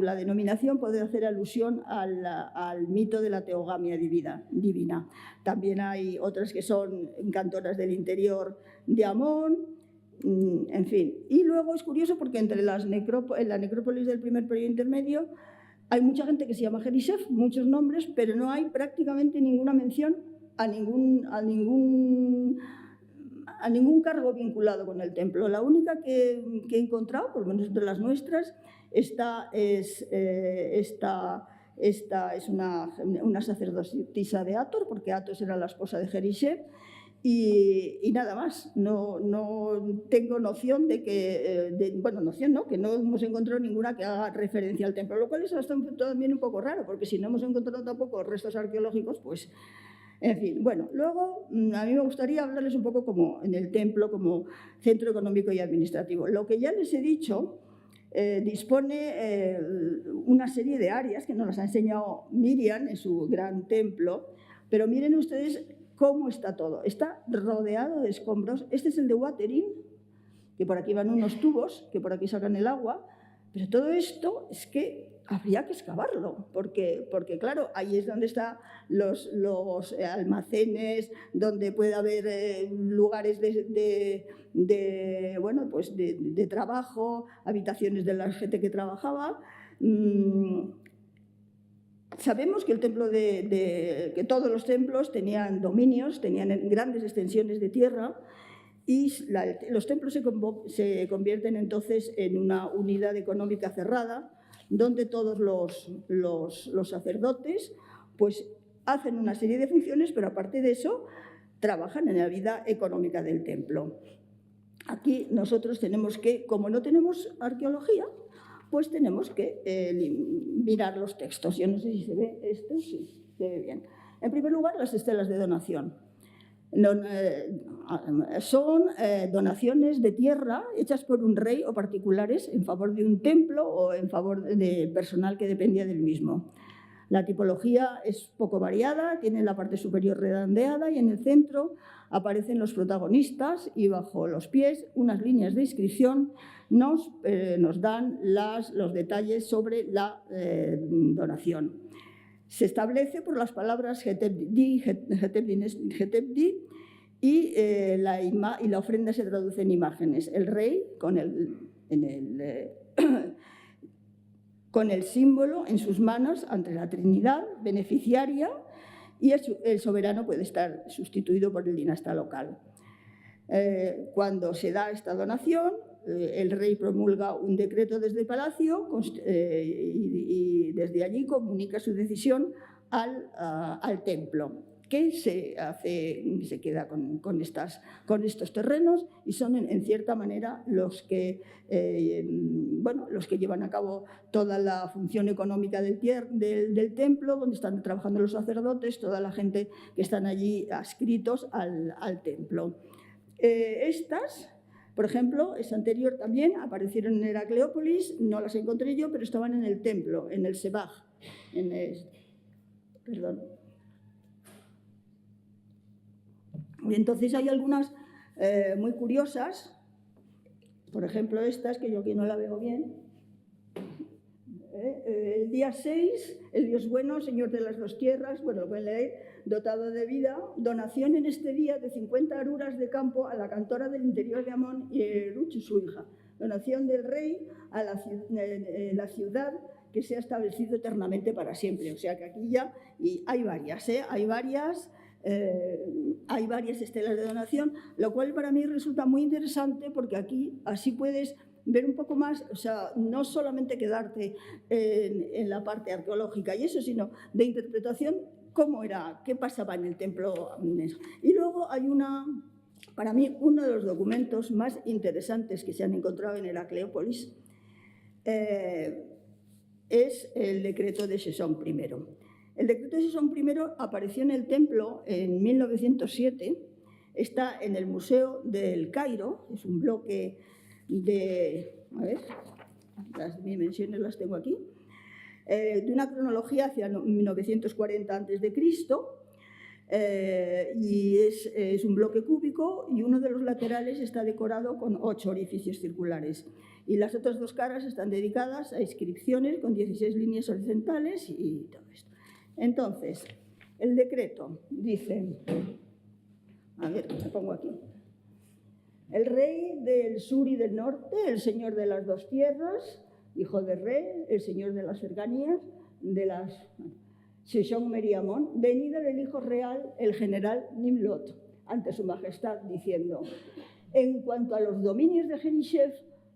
la denominación podría hacer alusión al mito de la teogamia divina. También hay otras que son cantoras del interior de Amón, en fin. Y luego es curioso porque en la necrópolis del primer periodo intermedio hay mucha gente que se llama Jerisev, muchos nombres, pero no hay prácticamente ninguna mención a ningún cargo vinculado con el templo. La única que he encontrado, por lo menos entre las nuestras, esta es una sacerdotisa de Ator, porque Atos era la esposa de Jerisev, Y nada más, no tengo noción de que, bueno, noción no, que no hemos encontrado ninguna que haga referencia al templo, lo cual es también un poco raro, porque si no hemos encontrado tampoco restos arqueológicos, pues, en fin. Bueno, luego a mí me gustaría hablarles un poco como en el templo, como centro económico y administrativo. Lo que ya les he dicho, dispone una serie de áreas que nos las ha enseñado Miriam en su gran templo, pero miren ustedes cómo está todo. Está rodeado de escombros. Este es el de watering, que por aquí van unos tubos, que por aquí sacan el agua, pero todo esto es que habría que excavarlo, porque claro, ahí es donde están los almacenes, donde puede haber lugares bueno, pues de trabajo, habitaciones de la gente que trabajaba. Sabemos que el templo que todos los templos tenían dominios, tenían grandes extensiones de tierra, y los templos se convierten entonces en una unidad económica cerrada, donde todos los sacerdotes pues, hacen una serie de funciones, pero aparte de eso trabajan en la vida económica del templo. Aquí nosotros tenemos que, como no tenemos arqueología, pues tenemos que mirar los textos. Yo no sé si se ve esto, sí, se ve bien. En primer lugar, las estelas de donación. Son donaciones de tierra hechas por un rey o particulares en favor de un templo o en favor de personal que dependía del mismo. La tipología es poco variada, tiene la parte superior redondeada y en el centro aparecen los protagonistas y bajo los pies unas líneas de inscripción nos dan los detalles sobre la donación. Se establece por las palabras Hetebdi y la ofrenda se traduce en imágenes. El rey con el símbolo en sus manos ante la Trinidad beneficiaria, y el soberano puede estar sustituido por el dinasta local. Cuando se da esta donación, el rey promulga un decreto desde el palacio y desde allí comunica su decisión al templo, que se queda con estos terrenos y son en cierta manera los que llevan a cabo toda la función económica del templo, donde están trabajando los sacerdotes, toda la gente que están allí adscritos al templo. Estas, por ejemplo, es anterior también, aparecieron en Heracleópolis, no las encontré yo, pero estaban en el templo, en el Sebaj, perdón. Y entonces hay algunas muy curiosas, por ejemplo estas, que yo aquí no la veo bien. El día 6, el Dios bueno, Señor de las dos tierras, bueno, lo pueden leer, dotado de vida, donación en este día de 50 aruras de campo a la cantora del interior de Amón y Eruch, su hija. Donación del rey a la ciudad que se ha establecido eternamente para siempre. O sea que aquí ya y hay varias, hay varias estelas de donación, lo cual para mí resulta muy interesante porque aquí así puedes ver un poco más, o sea, no solamente quedarte en la parte arqueológica y eso, sino de interpretación, cómo era, qué pasaba en el templo. Y luego hay para mí, uno de los documentos más interesantes que se han encontrado en Heracleópolis es el decreto de Sesón I. El decreto de Sesón I apareció en el templo en 1907, está en el Museo del Cairo, es un bloque a ver, las dimensiones las tengo aquí, de una cronología hacia 1940 a.C., y es un bloque cúbico y uno de los laterales está decorado con 8 orificios circulares y las otras 2 caras están dedicadas a inscripciones con 16 líneas horizontales y todo esto. Entonces, el decreto dice, a ver, me pongo aquí. El rey del sur y del norte, el señor de las dos tierras, hijo del rey, el señor de las cercanías, de las Sesón Meriamón, venida del hijo real, el general Nimlot, ante su majestad, diciendo: en cuanto a los dominios de Jerichef,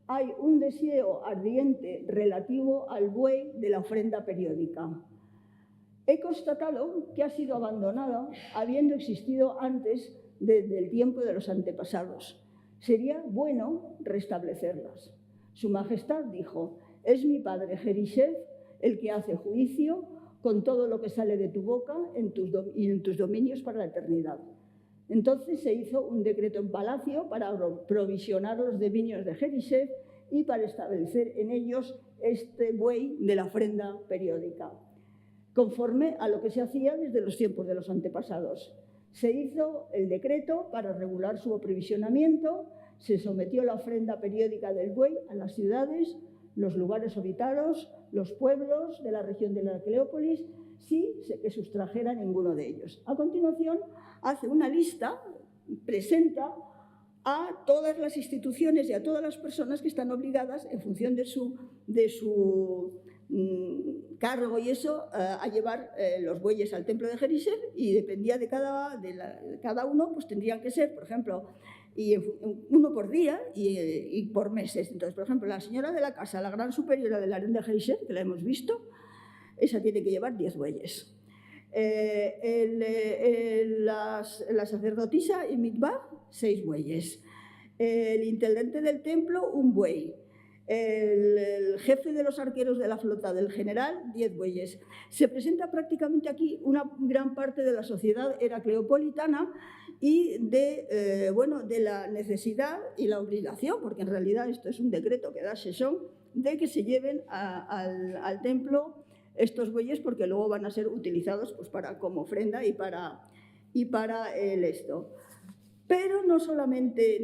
hay un deseo ardiente relativo al buey de la ofrenda periódica. He constatado que ha sido abandonada, habiendo existido antes desde el tiempo de los antepasados. Sería bueno restablecerlas. Su Majestad dijo: «Es mi padre Jerichef el que hace juicio con todo lo que sale de tu boca y en tus dominios para la eternidad». Entonces se hizo un decreto en palacio para provisionar los dominios de Jerichef y para establecer en ellos este buey de la ofrenda periódica, conforme a lo que se hacía desde los tiempos de los antepasados. Se hizo el decreto para regular su aprovisionamiento, se sometió la ofrenda periódica del buey a las ciudades, los lugares habitados, los pueblos de la región de la Cleópolis, sin que sustrajera ninguno de ellos. A continuación, hace una lista, presenta a todas las instituciones y a todas las personas que están obligadas, en función de su cargo y eso, a llevar los bueyes al templo de Jerichef, y dependía de cada uno, pues tendrían que ser, por ejemplo, uno por día y por meses. Entonces, por ejemplo, la señora de la casa, la gran superiora del harén de Jerichef, que la hemos visto, esa tiene que llevar 10 bueyes. La sacerdotisa y Mikvah, 6 bueyes. El intendente del templo, 1 buey. El jefe de los arqueros de la flota del general, 10 bueyes. Se presenta prácticamente aquí una gran parte de la sociedad heracleopolitana y de la necesidad y la obligación, porque en realidad esto es un decreto que da Sesón, de que se lleven al templo estos bueyes, porque luego van a ser utilizados pues, como ofrenda y para el esto. Pero no solamente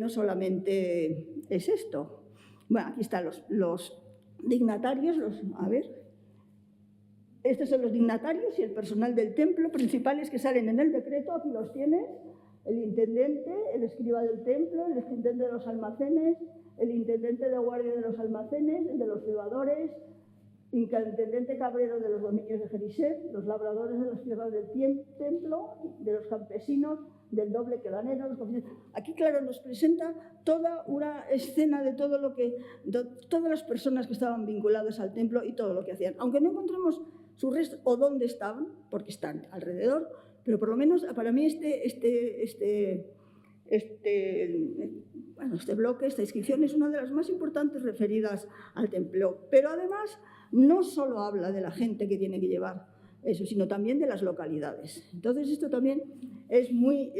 es esto. Bueno, aquí están los dignatarios, estos son los dignatarios y el personal del templo principales que salen en el decreto. Aquí los tienes: el intendente, el escriba del templo, el intendente de los almacenes, el intendente de guardia de los almacenes, el de los cebadores, el intendente cabrero de los dominios de Jerichef, los labradores de las tierras del templo, de los campesinos, del doble quelanero, los cocineros. Aquí, claro, nos presenta toda una escena de todas las personas que estaban vinculadas al templo y todo lo que hacían. Aunque no encontremos sus restos o dónde estaban, porque están alrededor, pero por lo menos para mí este bloque, esta inscripción, es una de las más importantes referidas al templo. Pero además, no solo habla de la gente que tiene que llevar eso, sino también de las localidades. Entonces, esto también es muy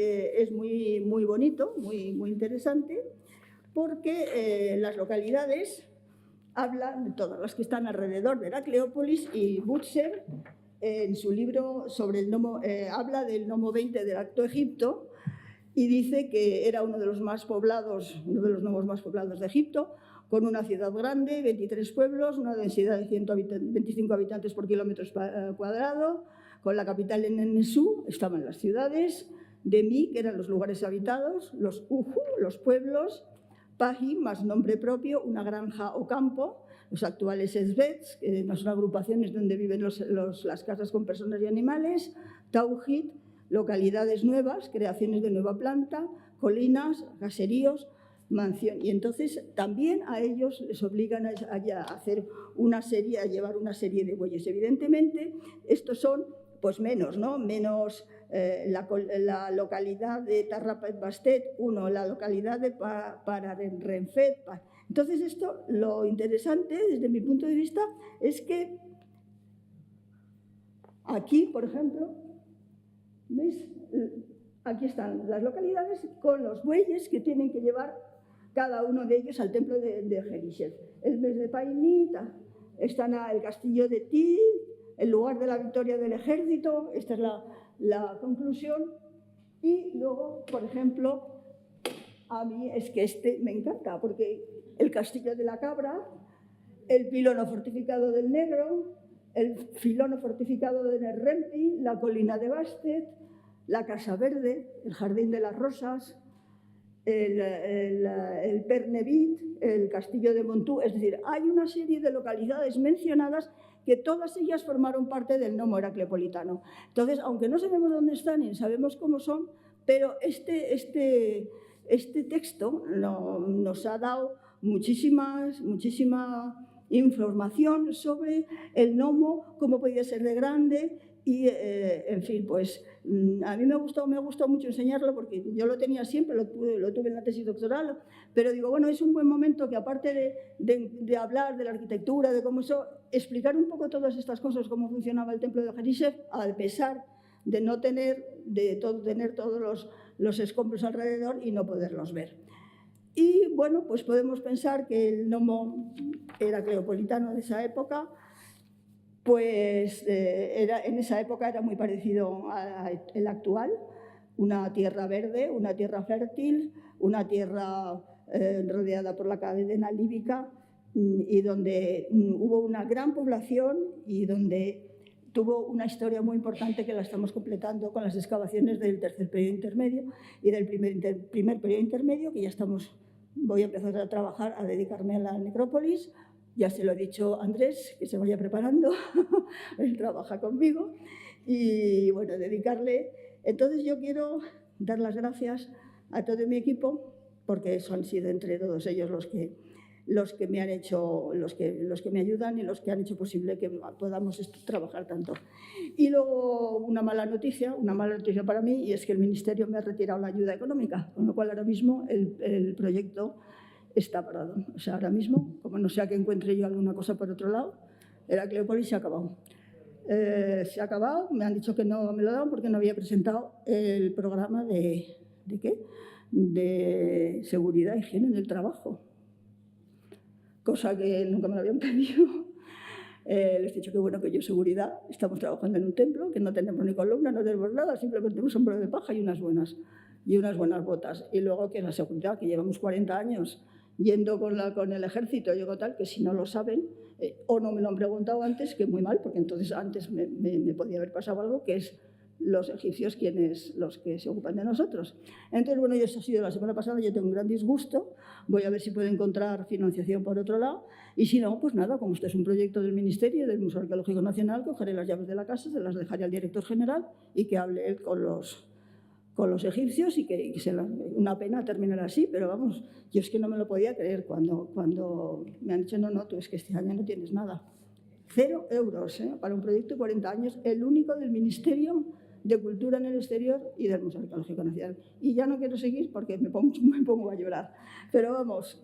bonito, muy interesante, porque las localidades hablan de todas las que están alrededor de Heracleópolis, y Butzer, en su libro sobre el nomo, habla del nomo 20 del Alto Egipto, y dice que era uno de los nomos más poblados de Egipto, con una ciudad grande, 23 pueblos, una densidad de 125 habitantes por kilómetro cuadrado, con la capital en Ensú. Estaban las ciudades, Demi, que eran los lugares habitados, los Uju, los pueblos, Pahi, más nombre propio, una granja o campo, los actuales Esbets, que son agrupaciones donde viven las casas con personas y animales, Tauhid, localidades nuevas, creaciones de nueva planta, colinas, caseríos, mansión. Y entonces también a ellos les obligan a hacer a llevar una serie de bueyes. Evidentemente, estos son pues menos, ¿no? Menos la localidad de Tarrapet Bastet, la localidad de Pararenfet. Entonces, esto, lo interesante desde mi punto de vista es que aquí, por ejemplo, ¿veis? Aquí están las localidades con los bueyes que tienen que llevar cada uno de ellos al templo de Jerichef. El mes de Painita, están el castillo de Tid, el lugar de la victoria del ejército. Esta es la conclusión. Y luego, por ejemplo, a mí es que me encanta, porque el castillo de la Cabra, el pilono fortificado del Negro, el filono fortificado de Nerrempi, la colina de Bastet, la Casa Verde, el Jardín de las Rosas, el Pernevit, el Castillo de Montú. Es decir, hay una serie de localidades mencionadas que todas ellas formaron parte del nomo heracleopolitano. Entonces, aunque no sabemos dónde están ni sabemos cómo son, pero este texto nos ha dado muchísima información sobre el nomo, cómo podía ser de grande Y, en fin, pues a mí me ha gustado mucho enseñarlo porque yo lo tenía siempre, lo tuve en la tesis doctoral, pero digo, bueno, es un buen momento que aparte de hablar de la arquitectura, de cómo eso, explicar un poco todas estas cosas, cómo funcionaba el templo de Jerisev, a pesar de no tener, tener todos los escombros alrededor y no poderlos ver. Y bueno, pues podemos pensar que el gnomo era cleopolitano de esa época, pues en esa época era muy parecido al actual, una tierra verde, una tierra fértil, una tierra rodeada por la cadena líbica y donde hubo una gran población y donde tuvo una historia muy importante que la estamos completando con las excavaciones del tercer periodo intermedio y del primer periodo intermedio, que ya voy a empezar a trabajar, a dedicarme a la necrópolis. Ya se lo he dicho a Andrés, que se vaya preparando, él trabaja conmigo, y bueno, dedicarle. Entonces yo quiero dar las gracias a todo mi equipo, porque eso han sido entre todos ellos los que me han hecho, los que me ayudan y los que han hecho posible que podamos trabajar tanto. Y luego una mala noticia para mí, y es que el Ministerio me ha retirado la ayuda económica, con lo cual ahora mismo el proyecto está parado. O sea, ahora mismo, como no sea que encuentre yo alguna cosa por otro lado, el Cleópolis se ha acabado. Se ha acabado, me han dicho que no me lo daban porque no había presentado el programa de ¿qué? De seguridad e higiene del trabajo. Cosa que nunca me lo habían pedido. Les he dicho que bueno, que yo seguridad, estamos trabajando en un templo, que no tenemos ni columna, no tenemos nada, simplemente un sombrero de paja y unas buenas botas. Y luego que la seguridad, que llevamos 40 años yendo con el ejército, yo tal, que si no lo saben, o no me lo han preguntado antes, que muy mal, porque entonces antes me podía haber pasado algo, que es los egipcios los que se ocupan de nosotros. Entonces, bueno, eso ha sido la semana pasada, yo tengo un gran disgusto, voy a ver si puedo encontrar financiación por otro lado, y si no, pues nada, como este es un proyecto del Ministerio, del Museo Arqueológico Nacional, cogeré las llaves de la casa, se las dejaré al director general y que hable él con los egipcios y que una pena terminar así, pero vamos, yo es que no me lo podía creer cuando me han dicho, no, tú es que este año no tienes nada. 0 euros para un proyecto de 40 años, el único del Ministerio de Cultura en el Exterior y del Museo Arqueológico Nacional. Y ya no quiero seguir porque me pongo a llorar. Pero vamos,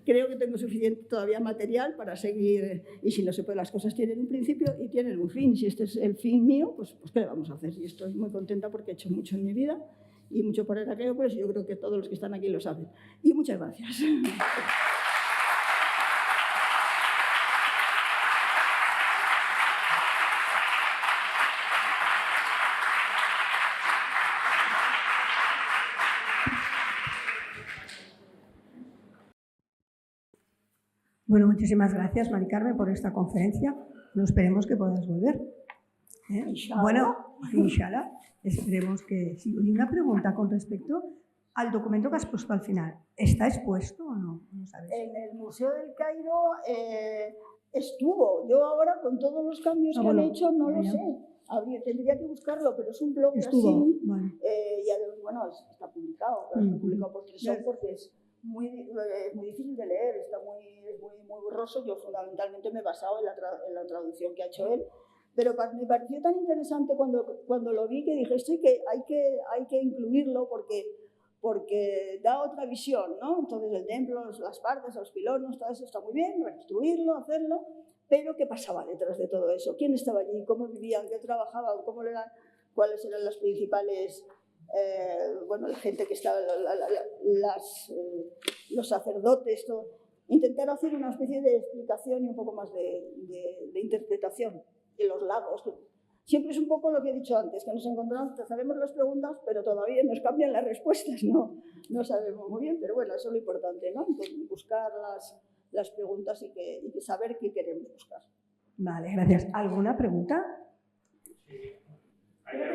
creo que tengo suficiente todavía material para seguir, y si no se puede, las cosas tienen un principio y tienen un fin. Si este es el fin mío, pues ¿qué le vamos a hacer? Y estoy muy contenta porque he hecho mucho en mi vida y mucho por el arqueo, pues yo creo que todos los que están aquí lo saben. Y muchas gracias. Bueno, muchísimas gracias, Mari Carmen, por esta conferencia. No esperemos que puedas volver. Inshallah. Bueno, inshallah, esperemos que sí. Y una pregunta con respecto al documento que has puesto al final. ¿Está expuesto o no? No sabes. En el Museo del Cairo estuvo. Yo ahora, con todos los cambios que han hecho, no lo sé. Tendría que buscarlo, pero es un blog así. Vale. Y además, bueno, está publicado. Está publicado por Tresor porque es muy difícil de leer, está muy borroso. Yo fundamentalmente me he basado en la traducción que ha hecho él, pero me pareció tan interesante cuando lo vi que dije, esto hay que incluirlo porque da otra visión, ¿no? Entonces el templo, las partes, los pilones, todo eso está muy bien, reconstruirlo, hacerlo, pero ¿qué pasaba detrás de todo eso? ¿Quién estaba allí? ¿Cómo vivían? ¿Qué trabajaban? ¿Cuáles eran las principales... la gente que estaba, los sacerdotes, todo. Intentar hacer una especie de explicación y un poco más de interpretación de los lagos. Siempre es un poco lo que he dicho antes, que nos encontramos, sabemos las preguntas, pero todavía nos cambian las respuestas, no sabemos muy bien, pero bueno, eso es lo importante, ¿no? Buscar las preguntas y que saber qué queremos buscar. Vale, gracias. ¿Alguna pregunta? Sí. Hay los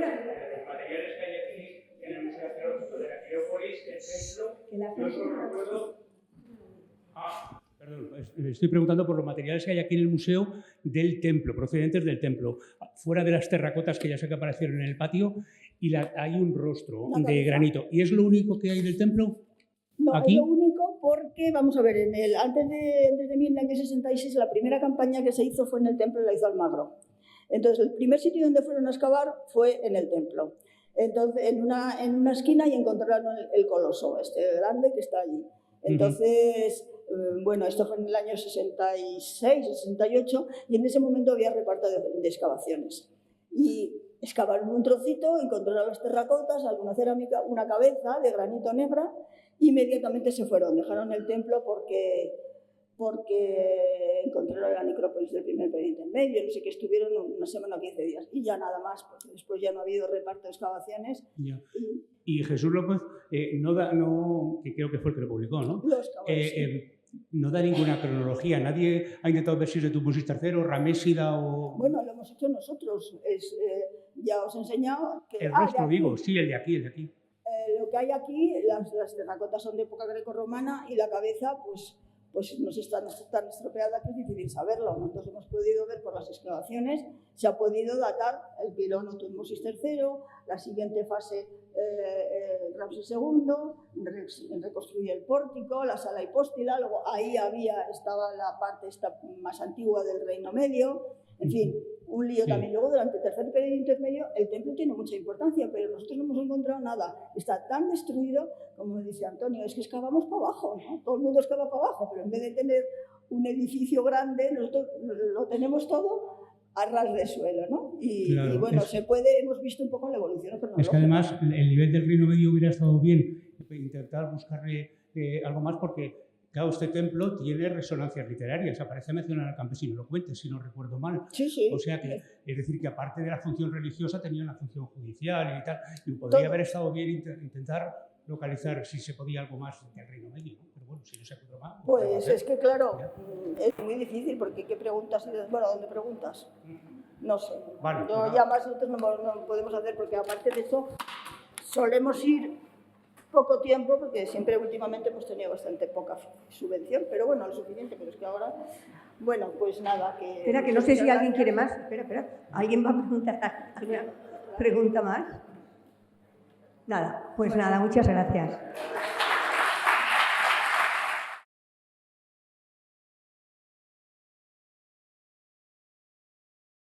materiales que hay aquí en el Museo Arqueológico de la Cleópolis, el templo, yo solo recuerdo... Perdón, estoy preguntando por los materiales que hay aquí en el museo del templo, procedentes del templo, fuera de las terracotas que ya sé que aparecieron en el patio, y hay un rostro de granito. ¿Y es lo único que hay del templo? No, ¿aquí? Es lo único porque, vamos a ver, antes de 1966, la primera campaña que se hizo fue en el templo, la hizo Almagro. Entonces, el primer sitio donde fueron a excavar fue en el templo. Entonces, en una esquina, y encontraron el coloso, este grande que está allí. Entonces, bueno, esto fue en el año 66, 68, y en ese momento había reparto de excavaciones. Y excavaron un trocito, encontraron las terracotas, alguna cerámica, una cabeza de granito negra, e inmediatamente se fueron. Dejaron el templo porque encontraron la necrópolis del primer Pariente Medio, no sé qué, estuvieron una semana o 15 días, y ya nada más, porque después ya no ha habido reparto de excavaciones. Ya. Y Jesús López, que creo que fue el que lo publicó, ¿no? No da ninguna cronología. Nadie ha intentado ver si es de Tutmosis III, Ramésida o... Bueno, lo hemos hecho nosotros. Ya os he enseñado que... El resto, digo, sí, el de aquí. Lo que hay aquí, las terracotas son de época grecorromana y la cabeza, pues no está tan estropeada que es difícil saberlo. Nosotros hemos podido ver por las excavaciones, se ha podido datar el pilono Tutmosis III, la siguiente fase Ramsés II, reconstruye el pórtico, la sala hipóstila, luego ahí estaba la parte más antigua del Reino Medio, en fin, un lío también. Luego, durante el tercer periodo intermedio, el templo tiene mucha importancia, pero nosotros no hemos encontrado nada. Está tan destruido, como dice Antonio, es que excavamos para abajo, ¿no? Todo el mundo excava para abajo, pero en vez de tener un edificio grande, nosotros lo tenemos todo a ras de suelo, ¿no? Y bueno, hemos visto un poco la evolución cronológica. Es que además el nivel del Reino Medio hubiera estado bien intentar buscarle algo más, porque claro, este templo tiene resonancias literarias. Aparece mencionar al campesino elocuente, si no recuerdo mal. Sí. O sea que, es decir, que aparte de la función religiosa tenía una función judicial y tal. Y podría haber estado bien intentar localizar si se podía algo más del Reino Medio, ¿no? Pero bueno, si no se encuentra más... Pues es que claro, es muy difícil, porque ¿qué preguntas? Bueno, ¿dónde preguntas? No sé. Vale, ya más nosotros no podemos hacer, porque aparte de eso solemos ir poco tiempo, porque siempre últimamente hemos tenido bastante poca subvención, pero bueno, lo suficiente, pero es que ahora, bueno, pues nada, que... Espera, que no sé si alguien quiere más. Espera. ¿Alguien va a preguntar alguna pregunta más? Nada, pues nada, muchas gracias.